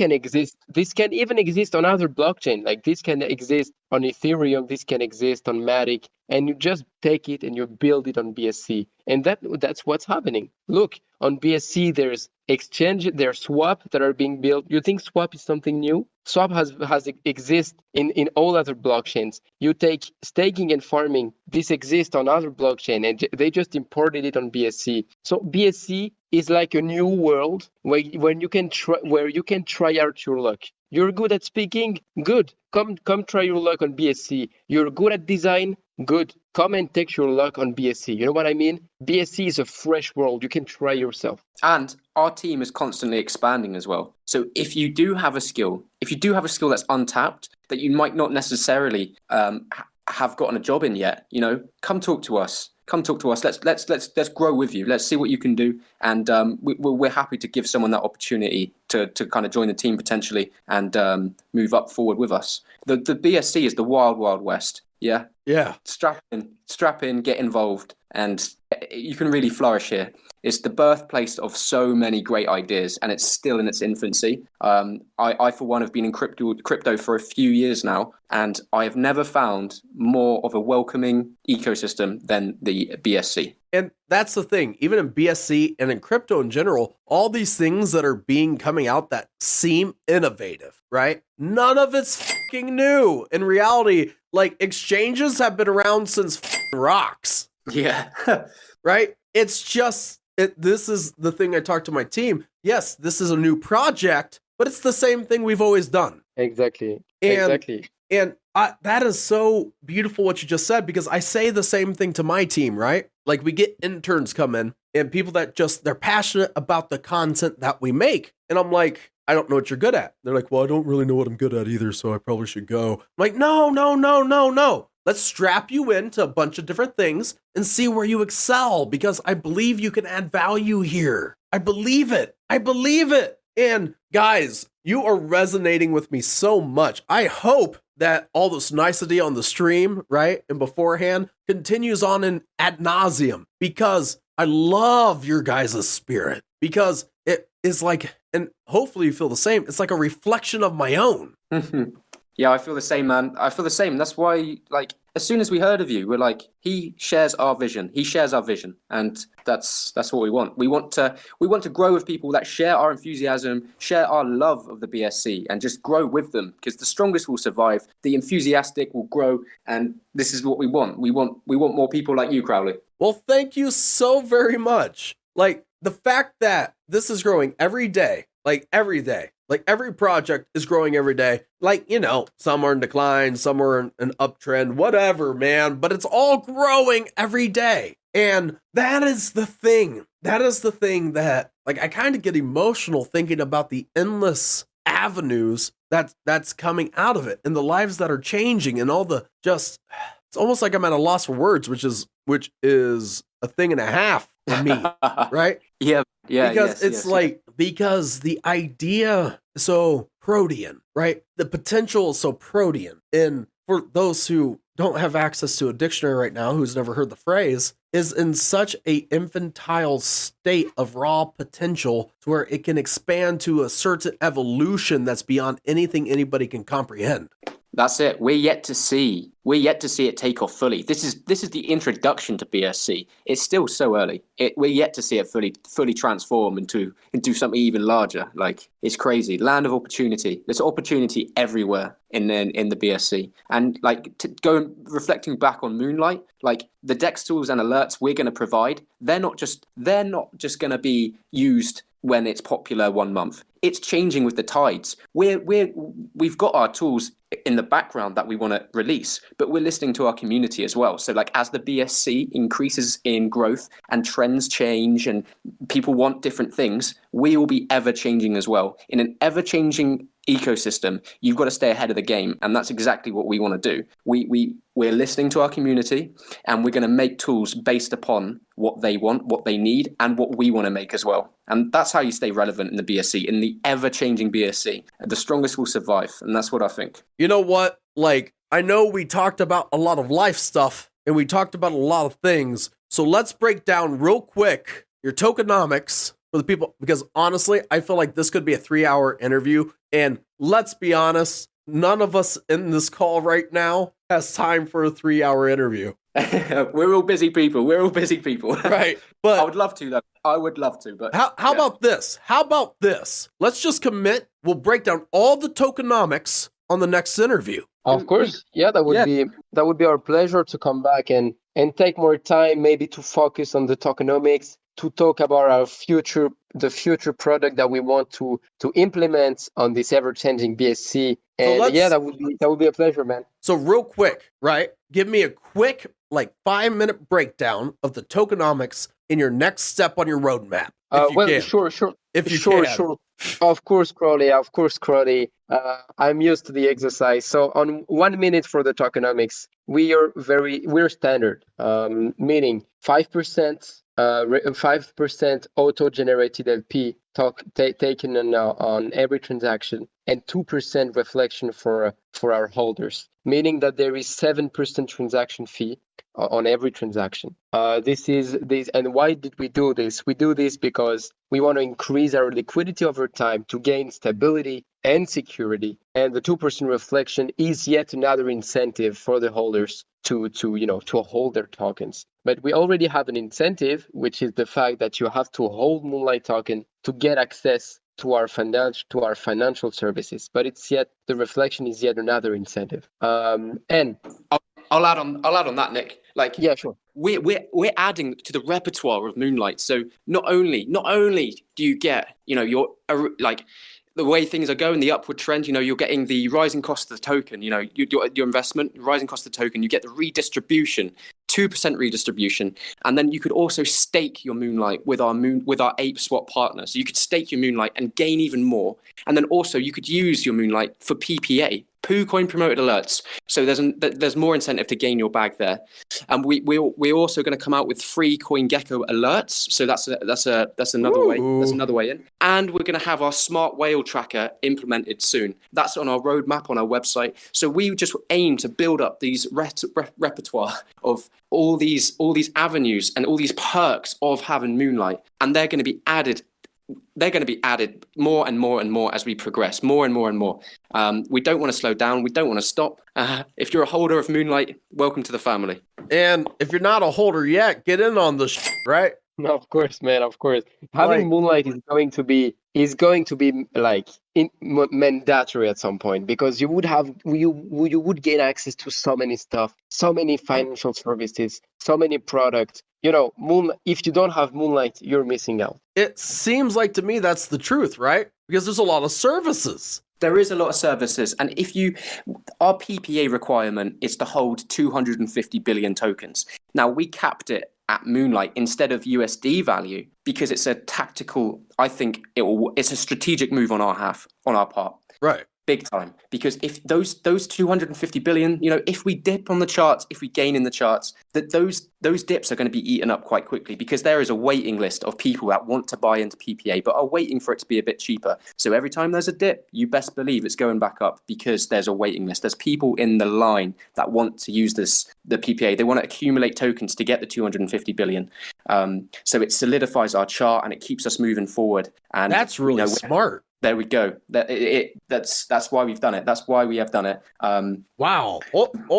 This can even exist on other blockchain. Like this can exist on Ethereum, this can exist on Matic, and you just take it and you build it on BSC. And that's what's happening. Look, on BSC, there's exchange, there's swap that are being built. You think swap is something new? Swap has exist in all other blockchains. You take staking and farming, this exists on other blockchain, and they just imported it on BSC. So BSC is like a new world where you can try out your luck. You're good at speaking? Good. Come try your luck on BSC. You're good at design? Good. Come and take your luck on BSC. You know what I mean? BSC is a fresh world. You can try yourself. And our team is constantly expanding as well. So if you do have a skill that's untapped, that you might not necessarily have gotten a job in yet, come talk to us. Let's grow with you. Let's see what you can do. And we're happy to give someone that opportunity to kind of join the team potentially and move up forward with us. The BSC is the wild, wild west. Yeah. Yeah. Strap in, get involved, and you can really flourish here. It's the birthplace of so many great ideas, and it's still in its infancy. I for one, have been in crypto for a few years now, and I have never found more of a welcoming ecosystem than the BSC. And that's the thing, even in BSC and in crypto in general, all these things that are coming out that seem innovative, right? None of it's fucking new. In reality, like exchanges have been around since rocks. Yeah. Right? It's just, this is the thing I talk to my team. Yes, this is a new project, but it's the same thing we've always done. Exactly. And that is so beautiful what you just said, because I say the same thing to my team, right? Like we get interns come in and people that they're passionate about the content that we make. And I'm like, I don't know what you're good at. They're like, well, I don't really know what I'm good at either, so I probably should go. I'm like, no. Let's strap you into a bunch of different things and see where you excel, because I believe you can add value here. I believe it. And guys, you are resonating with me so much. I hope that all this nicety on the stream, right, and beforehand continues on in ad nauseum, because I love your guys' spirit, because it is like, and hopefully you feel the same, it's like a reflection of my own. Yeah, I feel the same, man. I feel the same. That's why, like, as soon as we heard of you, we're like, he shares our vision. He shares our vision, and that's what we want. We want to grow with people that share our enthusiasm, share our love of the BSC, and just grow with them. Because the strongest will survive. The enthusiastic will grow, and this is what we want. We want more people like you, Crowley. Well, thank you so very much. Like, the fact that this is growing every day, like every day, like every project is growing every day. Like, you know, some are in decline, some are in an uptrend, whatever, man, but it's all growing every day. And that is the thing. That is the thing that, like, I kind of get emotional thinking about the endless avenues that's coming out of it and the lives that are changing and all the just, it's almost like I'm at a loss for words, which is a thing and a half for me, right? Yeah. Because because the idea is so protean, right? The potential is so protean. And for those who don't have access to a dictionary right now, who's never heard the phrase, is in such a infantile state of raw potential to where it can expand to a certain evolution that's beyond anything anybody can comprehend. That's it. We're yet to see it take off fully. This is the introduction to BSC. It's still so early. We're yet to see it fully transform into something even larger. Like, it's crazy. Land of opportunity. There's opportunity everywhere in the BSC. And like, reflecting back on Moonlight, like the DEX tools and alerts we're going to provide, they're not just going to be used when it's popular 1 month. It's changing with the tides. We've got our tools in the background that we want to release, but we're listening to our community as well. So like, as the BSC increases in growth and trends change and people want different things, we will be ever changing as well. In an ever changing ecosystem, you've got to stay ahead of the game, and that's exactly what we want to do. We're listening to our community, and we're going to make tools based upon what they want, what they need, and what we want to make as well. And that's how you stay relevant in the BSC, in the ever-changing BSC. The strongest will survive, and that's what I think. You know what? Like, I know we talked about a lot of life stuff, and we talked about a lot of things, so let's break down real quick your tokenomics for the people, because honestly, I feel like this could be a 3-hour interview, and let's be honest, none of us in this call right now has time for a 3-hour interview. We're all busy people. Right. But I would love to, though. I would love to, but how about this? How about this? Let's just commit. We'll break down all the tokenomics on the next interview. Of course, yeah, that would be our pleasure to come back and take more time, maybe to focus on the tokenomics, to talk about the future product that we want to implement on this ever-changing BSC. And that would be a pleasure, man. So real quick, right? Give me a quick, like, 5-minute breakdown of the tokenomics in your next step on your roadmap. Sure. If you can. Sure. Of course, Crowley. I'm used to the exercise. So on 1 minute for the tokenomics, we're standard, meaning 5%. 5% auto-generated LP taken on every transaction, and 2% reflection for our holders, meaning that there is 7% transaction fee on every transaction. This, and why did we do this? We do this because we want to increase our liquidity over time to gain stability and security, and the 2% reflection is yet another incentive for the holders to hold their tokens. But we already have an incentive, which is the fact that you have to hold Moonlight token to get access to our financial services. But the reflection is yet another incentive. And I'll add on that, Nick. Like, yeah, sure. We're adding to the repertoire of Moonlight. So not only do you get, your like, the way things are going, the upward trend, you're getting the rising cost of the token, your investment, rising cost of the token, you get the redistribution, 2% redistribution. And then you could also stake your Moonlight with our Ape Swap partner. So you could stake your Moonlight and gain even more. And then also you could use your Moonlight for PPA, PooCoin promoted alerts. So there's more incentive to gain your bag there. And we're also going to come out with free CoinGecko alerts. So that's another way. That's another way in. And we're going to have our smart whale tracker implemented soon. That's on our roadmap on our website. So we just aim to build up these repertoire of all these avenues and all these perks of having Moonlight, and they're going to be added they're going to be added more and more and more as we progress, more and more and more. We don't want to slow down. We don't want to stop. If you're a holder of Moonlight, welcome to the family. And if you're not a holder yet, get in on this, right? No, of course, man. Of course, having Like- Moonlight is going to be like mandatory at some point, because you would gain access to so many stuff, so many financial services, so many products. You know, if you don't have Moonlight, you're missing out. It seems like to me that's the truth, right? Because there's a lot of services. There is a lot of services, and our PPA requirement is to hold 250 billion tokens. Now, we capped it at Moonlight instead of USD value because it's a tactical. I think it's a strategic move on our part. Right. Big time, because if those 250 billion, if we dip on the charts, if we gain in the charts, that those dips are going to be eaten up quite quickly, because there is a waiting list of people that want to buy into PPA but are waiting for it to be a bit cheaper. So every time there's a dip, you best believe it's going back up, because there's a waiting list. There's people in the line that want to use the PPA. They want to accumulate tokens to get the 250 billion. So it solidifies our chart and it keeps us moving forward. And That's really smart. There we go. That's why we've done it. That's why we have done it. Wow.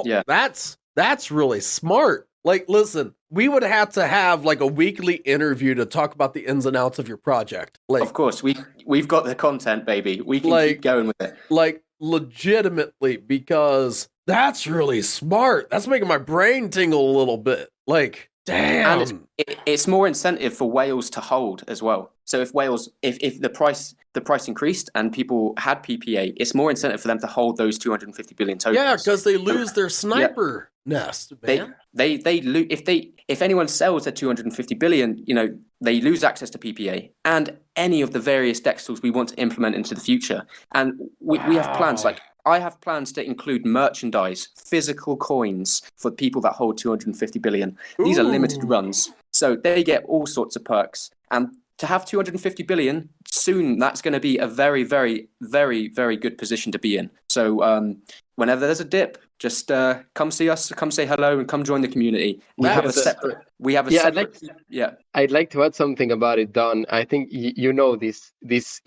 Yeah. That's really smart. Like, listen, we would have to have like a weekly interview to talk about the ins and outs of your project. Like, of course, we've got the content, baby. We can keep going with it. Like, legitimately, because that's really smart. That's making my brain tingle a little bit. Like, damn. And it's more incentive for whales to hold as well. So if the price increased and people had PPA, it's more incentive for them to hold those 250 billion tokens. Yeah, because they lose their sniper nest, man. If anyone sells their 250 billion, they lose access to PPA and any of the various DEX tools we want to implement into the future. And we have plans, like I have plans to include merchandise, physical coins for people that hold 250 billion. These are limited runs, so they get all sorts of perks. And to have 250 billion soon, that's going to be a very, very, very, very good position to be in. So whenever there's a dip, just come see us, come say hello, and come join the community. I'd like to add something about it, Don. I think you know this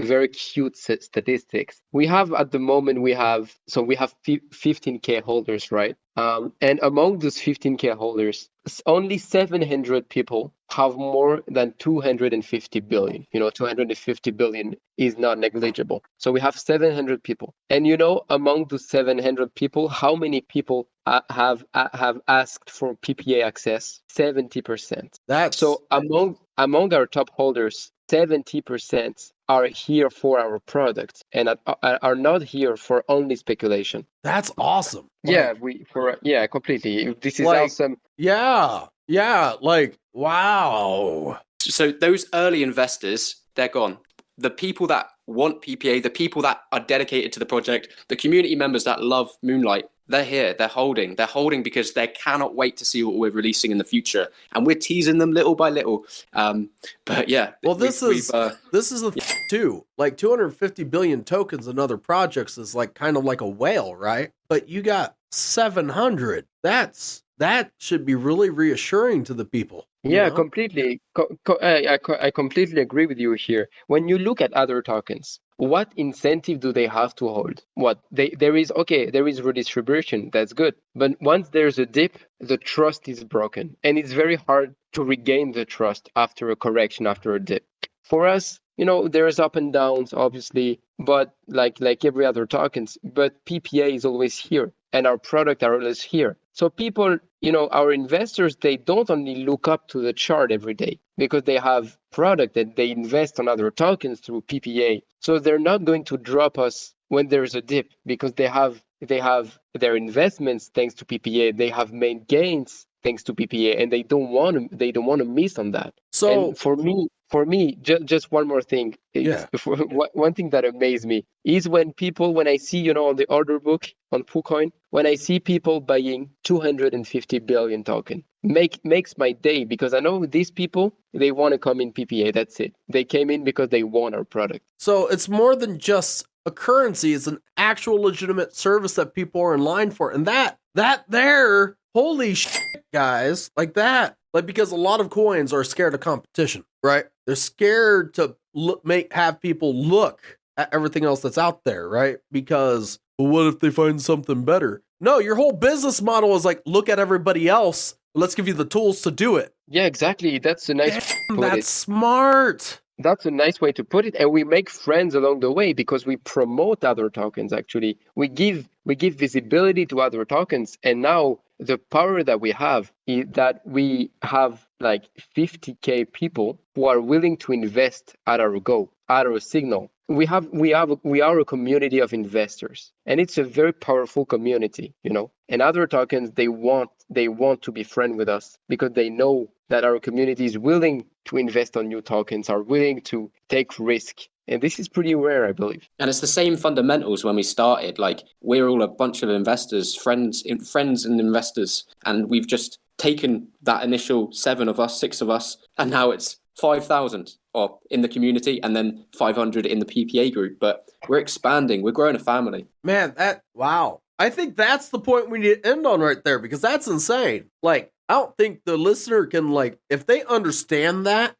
very cute statistics. We have at the moment, we have 15K holders, right? And among those 15K holders, only 700 people have more than 250 billion. 250 billion is not negligible. So we have 700 people. And among those 700 people, how many people have asked for PPA access? 70%. So among our top holders, 70% are here for our product and are not here for only speculation. That's awesome. Completely. This is awesome. Yeah, like, wow. So those early investors, they're gone. The people that want PPA, the people that are dedicated to the project, the community members that love Moonlight, they're here, they're holding because they cannot wait to see what we're releasing in the future. And we're teasing them little by little. But yeah. Well, this is the too. Like 250 billion tokens in other projects is like kind of like a whale, right? But you got 700. That should be really reassuring to the people. Yeah, completely. I completely agree with you here. When you look at other tokens, what incentive do they have to hold? There is redistribution, that's good. But once there's a dip, the trust is broken. And it's very hard to regain the trust after a correction, after a dip. For us, there's up and downs, obviously, but like every other tokens, but PPA is always here and our product are always here. So people, our investors, they don't only look up to the chart every day because they have product that they invest on other tokens through PPA. So they're not going to drop us when there's a dip because they have their investments thanks to PPA. They have made gains thanks to PPA, and they don't want to miss on that. So and for me, just one more thing. Yeah. One thing that amazed me is when I see, on the order book on KuCoin, when I see people buying 250 billion token, makes my day, because I know these people, they want to come in PPA. That's it. They came in because they want our product. So it's more than just a currency. It's an actual legitimate service that people are in line for. And that there, holy shit, guys, like that. Like, because a lot of coins are scared of competition, right? They're scared to have people look at everything else that's out there, right? Because well, what if they find something better? No, your whole business model is like, look at everybody else. Let's give you the tools to do it. Yeah, exactly. That's a nice way to put That's it. smart. That's a nice way to put it. And we make friends along the way because we promote other tokens, actually. We give visibility to other tokens. And now the power that we have is that we have like 50K people who are willing to invest at our go, at our signal. We are a community of investors, and it's a very powerful community, you know. And other tokens, they want to be friends with us because they know that our community is willing to invest on new tokens, are willing to take risk. And this is pretty rare, I believe. And it's the same fundamentals when we started. Like, we're all a bunch of investors, friends and investors, and we've just taken that initial 7 of us, 6 of us, and now it's 5,000 or in the community and then 500 in the PPA group. But we're expanding. We're growing a family. Man, wow. I think that's the point we need to end on right there, because that's insane. Like, I don't think the listener can, like, if they understand that,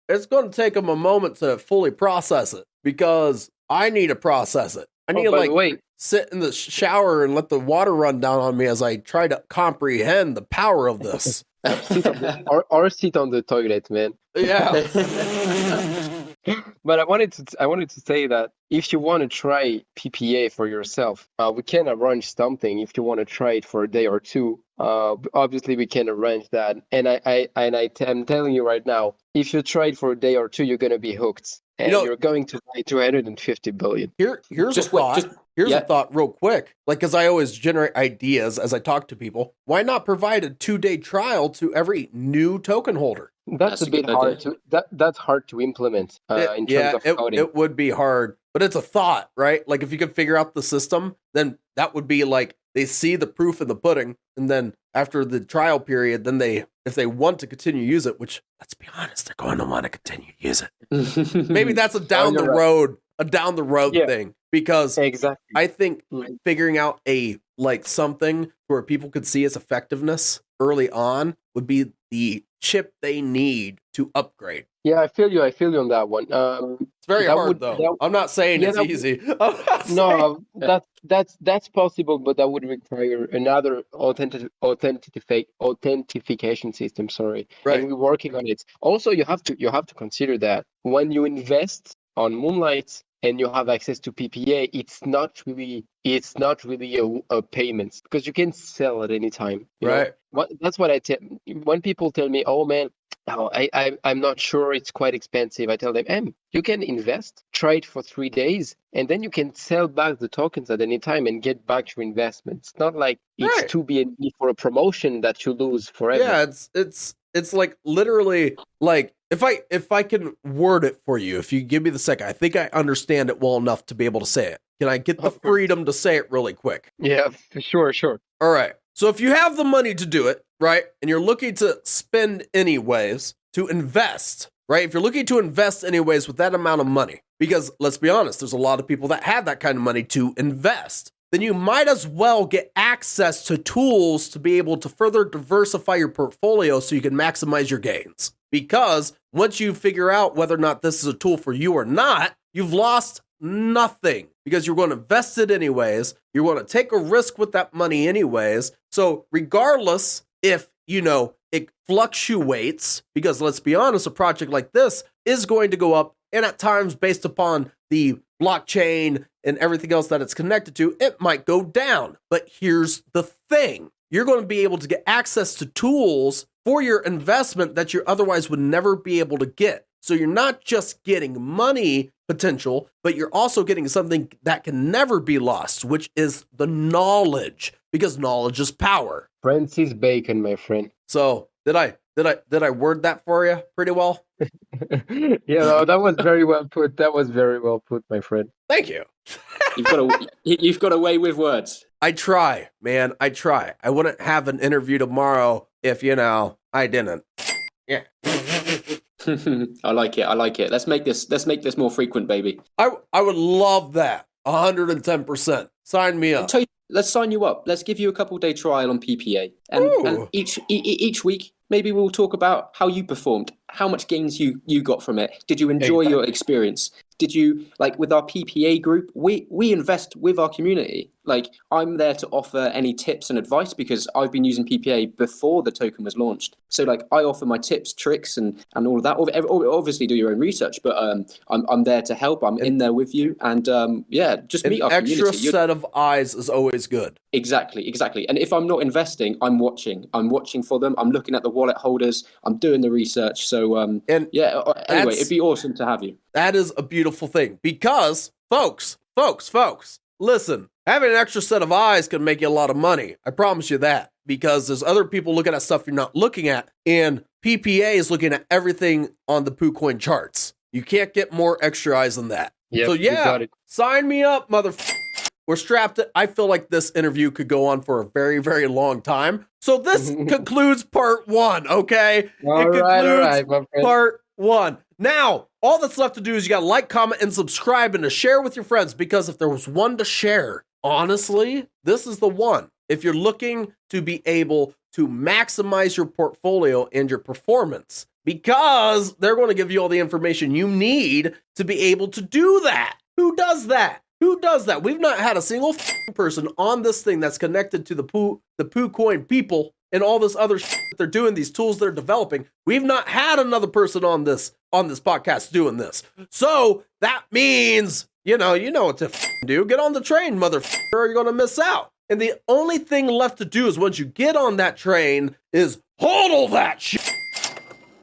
it's going to take them a moment to fully process it, because I need to process it. I need to sit in the shower and let the water run down on me as I try to comprehend the power of this. or sit on the toilet, man. Yeah. But I wanted to say that if you want to try PPA for yourself, we can arrange something. If you want to try it for a day or two, obviously we can arrange that. And I'm telling you right now, if you try it for a day or two, you're gonna be hooked, and you're going to buy 250 billion. Here's a thought. Here's a thought real quick. Like, because I always generate ideas as I talk to people. Why not provide a 2-day trial to every new token holder? That's a bit hard to that's hard to implement in terms of coding. It would be hard, but it's a thought, right? Like, if you could figure out the system, then that would be like, they see the proof in the pudding, and then after the trial period, then if they want to continue to use it, which, let's be honest, they're going to want to continue to use it. Maybe that's a down the road thing, because exactly. I think figuring out something where people could see its effectiveness early on would be the chip they need to upgrade. Yeah, I feel you on that one. It's very hard, though. I'm not saying it's easy. No, that's possible, but that would require another authentication system. Sorry, right. And we're working on it. Also, you have to consider that when you invest on Moonlight and you have access to PPA, it's not really a payment, because you can sell at any time. Right. That's what I tell when people tell me, "Oh man, I'm not sure, it's quite expensive." I tell them, you can invest, try it for 3 days, and then you can sell back the tokens at any time and get back your investment. It's not like it's too BNB for a promotion that you lose forever. Yeah, it's like literally, like, if I can word it for you, if you give me the second, I think I understand it well enough to be able to say it. Can I get the freedom to say it really quick? Yeah, sure. All right. So if you have the money to do it, right, and you're looking to spend anyways, to invest, right? If you're looking to invest anyways with that amount of money, because let's be honest, there's a lot of people that have that kind of money to invest, then you might as well get access to tools to be able to further diversify your portfolio so you can maximize your gains. Because once you figure out whether or not this is a tool for you or not, you've lost nothing, because you're going to invest it anyways. You're going to take a risk with that money anyways. So regardless if, it fluctuates, because let's be honest, a project like this is going to go up, and at times based upon the blockchain and everything else that it's connected to, it might go down. But here's the thing. You're going to be able to get access to tools for your investment that you otherwise would never be able to get. So you're not just getting money potential, but you're also getting something that can never be lost, which is the knowledge, because knowledge is power. Francis Bacon, my friend. So did I word that for you pretty well? Yeah, that was very well put. That was very well put, my friend. Thank you. You've got a way with words. I try, man. I try. I wouldn't have an interview tomorrow if, I didn't. Yeah. I like it. Let's make this more frequent, baby. I would love that. 110%. Sign me up. Let's sign you up. Let's give you a couple-day trial on PPA, and each week, maybe we'll talk about how you performed, how much gains you got from it. Did you enjoy your experience? Did you, like with our PPA group, we invest with our community. Like I'm there to offer any tips and advice because I've been using PPA before the token was launched. So like I offer my tips, tricks, and all of that. Obviously do your own research, but I'm there to help. I'm in there with you, and just meet our community. An extra set of eyes is always good. Exactly. And if I'm not investing, I'm watching. I'm watching for them. I'm looking at the wallet holders. I'm doing the research. So anyway, it'd be awesome to have you. That is a beautiful thing because folks, listen, having an extra set of eyes can make you a lot of money. I promise you that, because there's other people looking at stuff you're not looking at, and PPA is looking at everything on the PooCoin charts. You can't get more extra eyes than that. Yep, So sign me up, We're strapped. I feel like this interview could go on for a very, very long time. So this concludes part 1, okay? All right, my friend. Part 1. Now, all that's left to do is you got to like, comment, and subscribe, and to share with your friends, because if there was one to share, honestly, this is the one. If you're looking to be able to maximize your portfolio and your performance, because they're going to give you all the information you need to be able to do that. Who does that? We've not had a single person on this thing that's connected to the PooCoin people and all this other that they're doing, these tools they're developing. We've not had another person on this podcast doing this. So that means, you know what to do. Get on the train, motherfucker, or you're going to miss out. And the only thing left to do is once you get on that train is hodl that shit.